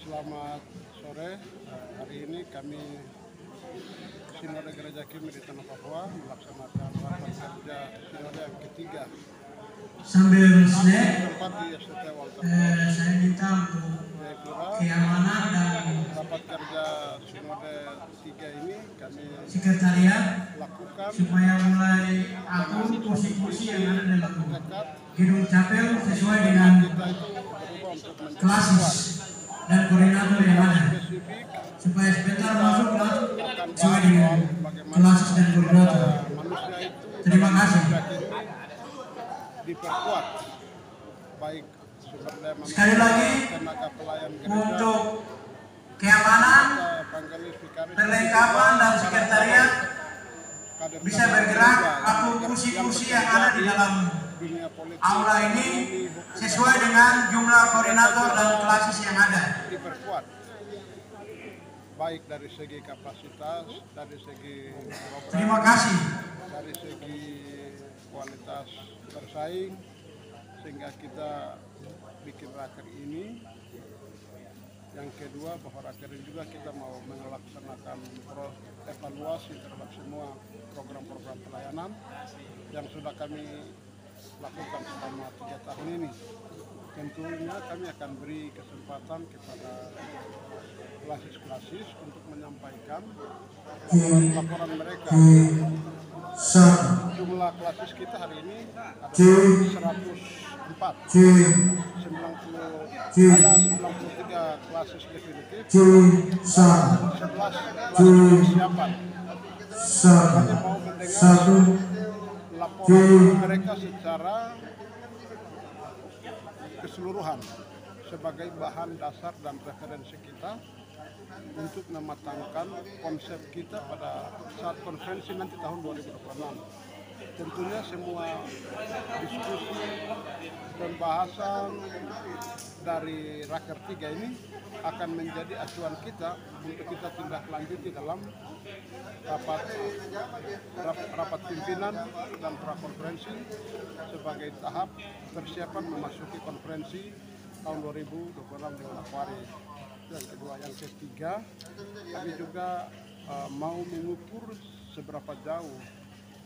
Selamat sore. Hari ini kami Sinode Gereja Kimi di Tanah Papua melaksanakan rapat kerja Sinode yang ketiga. Sambil snack, saya minta untuk keamanan dan rapat kerja Sinode 3 ini kami sekretariat lakukan supaya mulai atur kursi-kursi yang ada dalam gedung chapel sesuai dengan klasis dan koordinator yang ada, supaya sebentar masuk langsung sesuai dengan klasis dan koordinator. Terima kasih. Diperkuat baik sumber daya manusia, Sekali lagi tenaga pelayan gereja, untuk keamanan, perlengkapan dan sekretariat bisa bergerak atur kursi-kursi yang ada di dalam aula ini sesuai dengan jumlah koordinator dan klasis yang ada. Diperkuat baik dari segi kapasitas, dari segi program, terima kasih, dari segi kualitas bersaing, sehingga kita bikin raker ini. Yang kedua, bahwa raker ini juga kita mau melaksanakan evaluasi terhadap semua program-program pelayanan yang sudah kami lakukan selama 3 tahun ini. Tentunya kami akan beri kesempatan kepada klasis-klasis untuk menyampaikan laporan mereka. Jumlah klasis kita hari ini ada 104, 93 klasis definitif, 11 klasis persiapan. Kami mau mendengar laporan mereka secara keseluruhan sebagai bahan dasar dan referensi kita untuk mematangkan konsep kita pada saat konferensi nanti tahun 2026. Tentunya semua diskusi, pembahasan dari Raker 3 ini akan menjadi acuan kita untuk kita tindak lanjuti dalam rapat pimpinan dan prakonferensi sebagai tahap persiapan memasuki konferensi tahun 2026 di Manokwari. Yang kedua, yang ketiga, kami juga mau mengukur seberapa jauh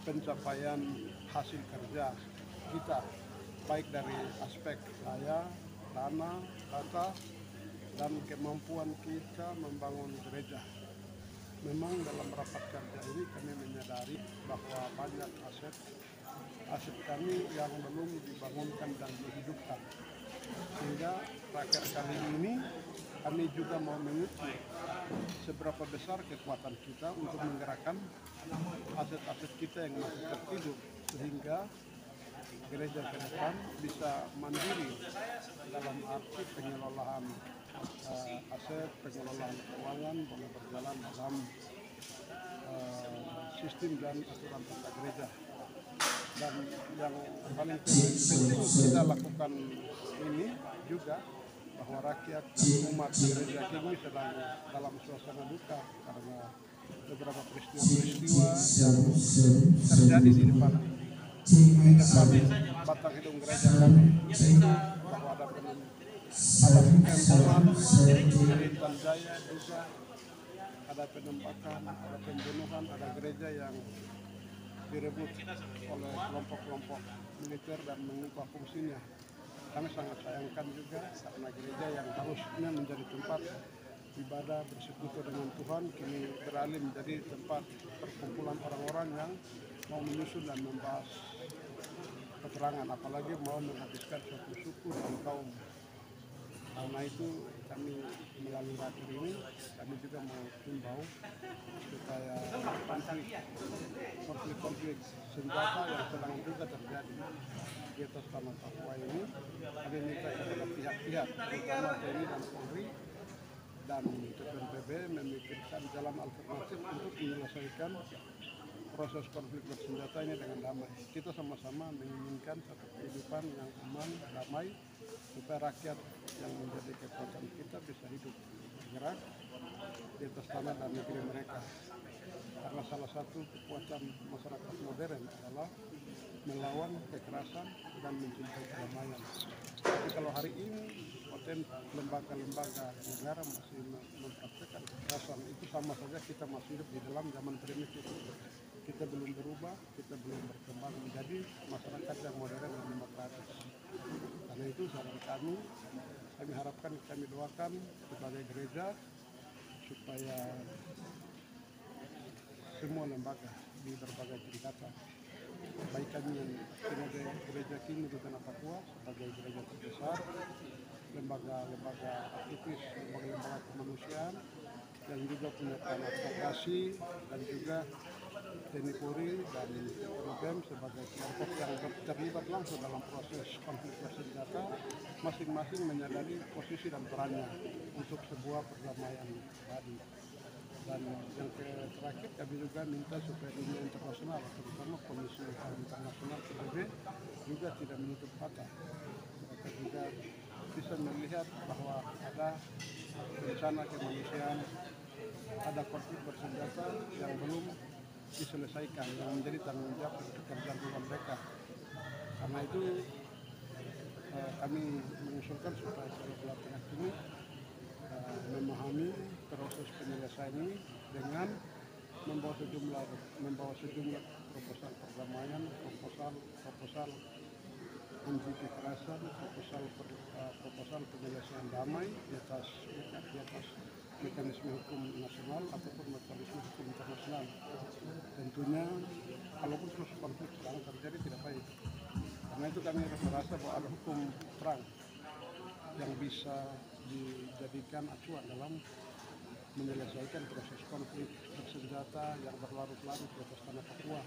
pencapaian hasil kerja kita, baik dari aspek daya, dana, data, dan kemampuan kita membangun gereja. Memang dalam rapat kerja ini kami menyadari bahwa banyak aset kami yang belum dibangunkan dan dihidupkan. Sehingga raker kali ini kami juga mau mengukur seberapa besar kekuatan kita untuk menggerakkan aset-aset kita yang masih tertidur, sehingga gereja ke depan bisa mandiri dalam arti pengelolaan aset, pengelolaan keuangan, boleh berjalan dalam sistem dan aturan tata gereja. Dan yang paling penting kita lakukan ini juga bahwa rakyat dan umat gereja Kimi sedang dalam suasana duka karena beberapa peristiwa-peristiwa yang terjadi di depan batang hidung gereja kami, bahwa ada pengembangan Intan Jaya juga, ada penembakan, ada pembunuhan, ada gereja yang direbut oleh kelompok-kelompok militer dan mengubah fungsinya. Kami sangat sayangkan juga karena gereja yang harusnya menjadi tempat ibadah bersekutu dengan Tuhan kini beralih menjadi tempat perkumpulan orang-orang yang mau menyusun dan membahas keterangan, apalagi mau menghabiskan suatu suku dan kaum. Karena itu kami melalui raker ini kami juga mau himbau supaya konflik senjata yang sedang juga terjadi di atas tanah Papua ini, kami minta kepada pihak-pihak terutama TNI dan Polri dan TPNPB memikirkan jalan alternatif untuk menyelesaikan proses konflik bersenjata ini dengan damai. Kita sama-sama menginginkan satu kehidupan yang aman, damai, supaya rakyat yang menjadi kekuatan kita bisa hidup bergerak di atas tanah dan negeri mereka. Karena salah satu kekuatan masyarakat modern adalah melawan kekerasan dan mencintai kedamaian. Tapi kalau hari ini kabupaten, lembaga-lembaga negara masih mempraktekkan kekerasan, itu sama saja kita masih hidup di dalam zaman primitif. Kita belum berubah, kita belum berkembang menjadi masyarakat yang modern dan demokratis. Karena itu saran kami harapkan, kami doakan sebagai gereja supaya semua lembaga di berbagai tingkatan, baik kami yang sebagai gereja King di Tanah Papua sebagai gereja terbesar, lembaga-lembaga aktivis, lembaga-lembaga kemanusiaan yang juga punya peran advokasi, dan juga TNI Polri dan Polri sebagai kelompok yang terlibat langsung dalam proses konflik bersenjata, masing-masing menyadari posisi dan perannya untuk sebuah perdamaian abadi. Dan yang terakhir, kami juga minta supaya dunia internasional, terutama Komisi HAM Internasional PBB, juga tidak menutup mata. Mereka juga bisa melihat bahwa ada bencana kemanusiaan, ada konflik bersenjata yang belum diselesaikan, yang menjadi tanggung jawab dan ketergantungan mereka. Karena itu kami mengusulkan supaya seluruh belah pihak ini memahami proses penyelesaian ini dengan membawa sejumlah proposal perdamaian, proposal anti kekerasan, proposal penyelesaian damai di atas mekanisme hukum nasional ataupun mekanisme hukum internasional. Tentunya kalaupun terus konflik sekarang terjadi tidak baik. Karena itu kami merasa bahwa ada hukum perang yang bisa dijadikan acuan dalam menyelesaikan proses konflik bersenjata yang berlarut-larut di atas tanah Papua,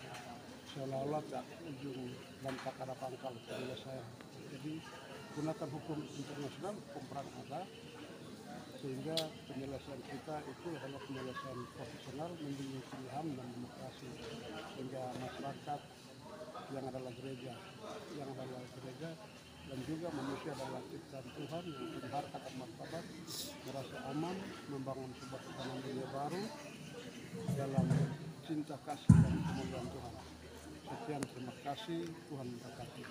seolah-olah tak ujung dan tak ada pangkal penyelesaian. Jadi gunakan hukum internasional, hukum perang ada, sehingga penyelesaian kita itu adalah penyelesaian profesional menjunjung HAM dan demokrasi, sehingga masyarakat yang adalah gereja dan juga manusia adalah ciptaan Tuhan yang punya harkat dan martabat, merasa aman, membangun sebuah tatanan dunia baru dalam cinta kasih dan kemuliaan Tuhan. Sekian, terima kasih, Tuhan memberkati.